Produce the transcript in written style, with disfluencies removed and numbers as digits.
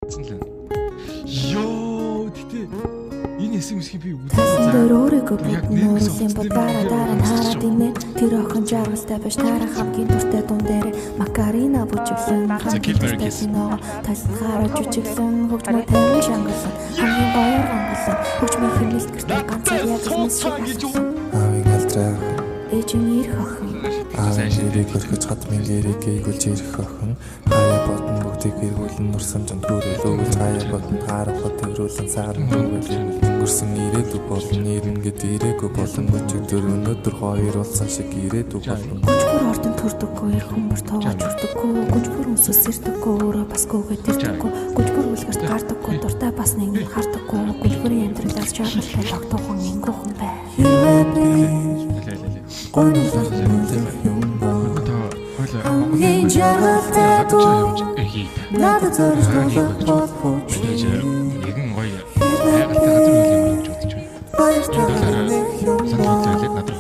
Йоо, тэгтээ энэ SMS-ийг би Тасандэр өөрийгөө бодно нуурлын бодгаараа дараа нь хараад инэ тэр охин жаргалтай байж тарах хамгийн дуртай дун дээр Макарина бүжиглэн киного тасгаараа жүжиглэн хөгжмөө тавин шангалсан хамгийн гоё хангалсан хөгжмийн хэмнэлт гэртээ ганцаар яг юмс шиг асуусан Аавын алдраа ээжийн ирэх охин Аавын ирэх өрхөж хатмын гэрийг эйгүүлж ирэх охин Хаяа бодон бүгдийг эргүүлэн нурсан жамд хүрэл өгүүлж Хаяа бодон харахад төврүүлэн саарн өгүүлэн өнгөрсөн ирээдүг болон ирнэгэд ирээгүй болон өчигдөр өнөөдөр хоёр болсон шиг ирээдүг болон Гүчгүр ордон төрдөггүй эр хүмүүр тоогож хүрдэггүй гүчгүр өмсөс сэрдэггүй өөрөө бас гүгээд ирдэггүй гүчгүр үлгэрт гардаггүй дуртай бас нэг нь хардаггүй гүчгүрийн амьдралаас жаргалтай тогтоохон ингэхэн бай Хамгийн жаргалтай дуу надад зориулсан болооч нэгэн гоё хайртай газар үйл юм гэж бодож байна. Баярлалаа. Санаа тавьлаа надад.